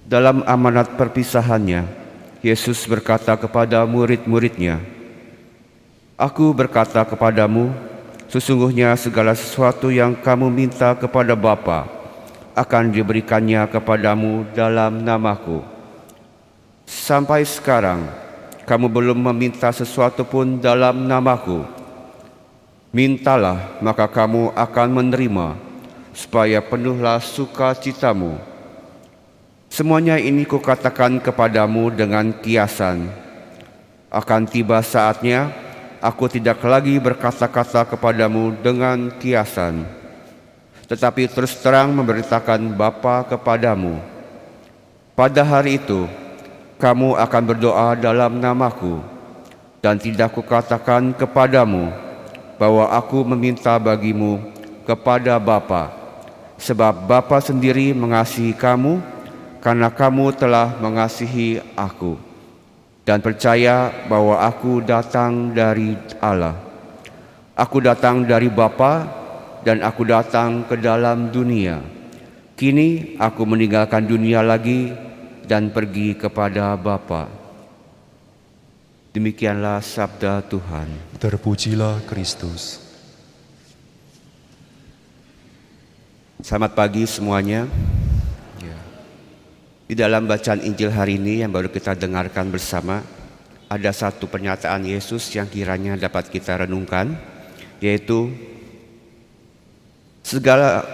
Dalam amanat perpisahannya, Yesus berkata kepada murid-muridnya, "Aku berkata kepadamu, sesungguhnya segala sesuatu yang kamu minta kepada Bapa akan diberikannya kepadamu dalam namaku. Sampai sekarang, kamu belum meminta sesuatu pun dalam namaku. Mintalah, maka kamu akan menerima, supaya penuhlah sukacitamu. Semuanya ini kukatakan kepadamu dengan kiasan. Akan tiba saatnya, aku tidak lagi berkata-kata kepadamu dengan kiasan, tetapi terus terang memberitakan Bapa kepadamu. Pada hari itu, kamu akan berdoa dalam namaku, dan tidak kukatakan kepadamu bahwa aku meminta bagimu kepada Bapa, sebab Bapa sendiri mengasihi kamu, karena kamu telah mengasihi aku, dan percaya bahwa aku datang dari Allah. Aku datang dari Bapa, dan aku datang ke dalam dunia. Kini aku meninggalkan dunia lagi dan pergi kepada Bapa." Demikianlah sabda Tuhan. Terpujilah Kristus. Selamat pagi semuanya. Di dalam bacaan Injil hari ini yang baru kita dengarkan bersama, ada satu pernyataan Yesus yang kiranya dapat kita renungkan, yaitu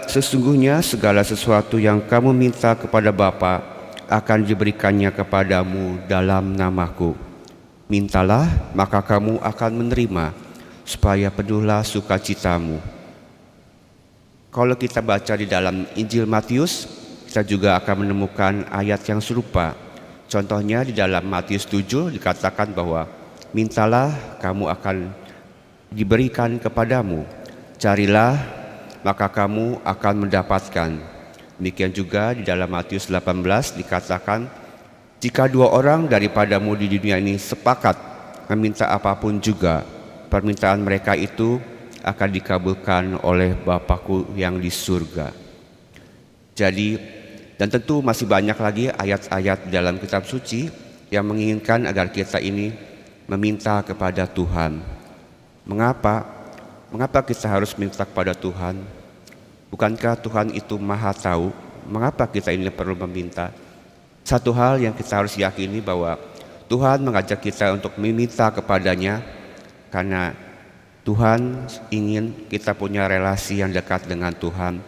sesungguhnya segala sesuatu yang kamu minta kepada Bapa akan diberikannya kepadamu dalam namaku. Mintalah, maka kamu akan menerima, supaya penuhlah sukacitamu. Kalau kita baca di dalam Injil Matius, kita juga akan menemukan ayat yang serupa. Contohnya di dalam Matius 7 dikatakan bahwa mintalah, kamu akan diberikan kepadamu. Carilah, maka kamu akan mendapatkan. Demikian juga di dalam Matius 18 dikatakan, "Jika dua orang daripadamu di dunia ini sepakat meminta apapun juga, permintaan mereka itu akan dikabulkan oleh Bapa-Ku yang di surga." Jadi, dan tentu masih banyak lagi ayat-ayat dalam kitab suci yang menginginkan agar kita ini meminta kepada Tuhan. Mengapa? Mengapa kita harus minta kepada Tuhan? Bukankah Tuhan itu Maha Tahu? Mengapa kita ini perlu meminta? Satu hal yang kita harus yakini bahwa Tuhan mengajak kita untuk meminta kepadanya karena Tuhan ingin kita punya relasi yang dekat dengan Tuhan.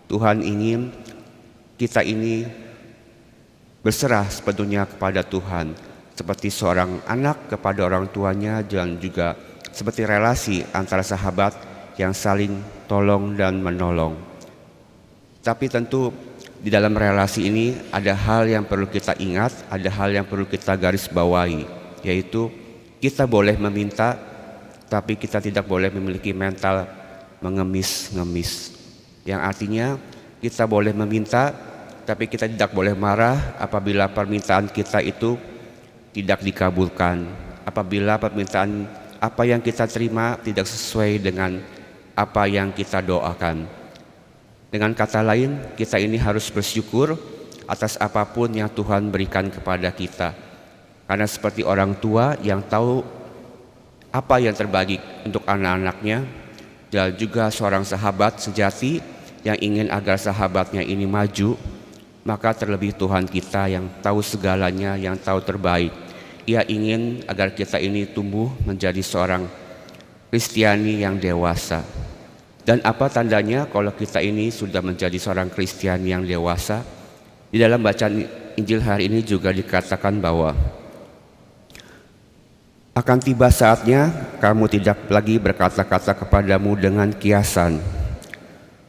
Tuhan ingin kita ini berserah sepenuhnya kepada Tuhan, seperti seorang anak kepada orang tuanya, dan juga seperti relasi antara sahabat yang saling tolong dan menolong. Tapi tentu di dalam relasi ini ada hal yang perlu kita ingat, ada hal yang perlu kita garis bawahi, yaitu kita boleh meminta, tapi kita tidak boleh memiliki mental mengemis-ngemis. Yang artinya kita boleh meminta, tapi kita tidak boleh marah apabila permintaan kita itu tidak dikabulkan, apabila permintaan apa yang kita terima tidak sesuai dengan apa yang kita doakan. Dengan kata lain, kita ini harus bersyukur atas apapun yang Tuhan berikan kepada kita. Karena seperti orang tua yang tahu apa yang terbaik untuk anak-anaknya, dan juga seorang sahabat sejati yang ingin agar sahabatnya ini maju, maka terlebih Tuhan kita yang tahu segalanya, yang tahu terbaik. Ia ingin agar kita ini tumbuh menjadi seorang Kristiani yang dewasa. Dan apa tandanya kalau kita ini sudah menjadi seorang Kristen yang dewasa? Di dalam bacaan Injil hari ini juga dikatakan bahwa akan tiba saatnya kamu tidak lagi berkata-kata kepadamu dengan kiasan.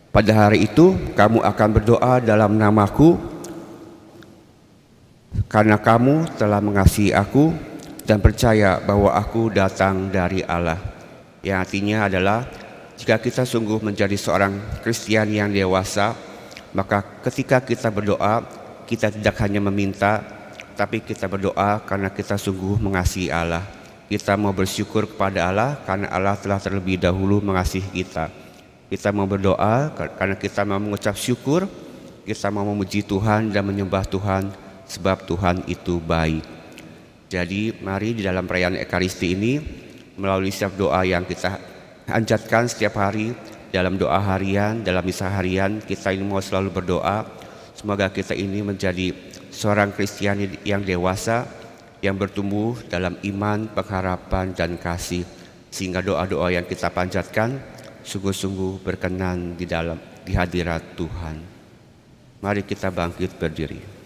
Pada hari itu kamu akan berdoa dalam namaku, karena kamu telah mengasihi aku dan percaya bahwa aku datang dari Allah. Yang artinya adalah jika kita sungguh menjadi seorang Kristen yang dewasa, maka ketika kita berdoa, kita tidak hanya meminta, tapi kita berdoa karena kita sungguh mengasihi Allah. Kita mau bersyukur kepada Allah karena Allah telah terlebih dahulu mengasihi kita. Kita mau berdoa karena kita mau mengucap syukur, kita mau memuji Tuhan dan menyembah Tuhan sebab Tuhan itu baik. Jadi mari di dalam perayaan Ekaristi ini, melalui setiap doa yang kita hanjatkan setiap hari, dalam doa harian, dalam misa harian, kita ini mau selalu berdoa, semoga kita ini menjadi seorang Kristiani yang dewasa, yang bertumbuh dalam iman, pengharapan, dan kasih, sehingga doa-doa yang kita panjatkan sungguh-sungguh berkenan di hadirat Tuhan. Mari kita bangkit berdiri.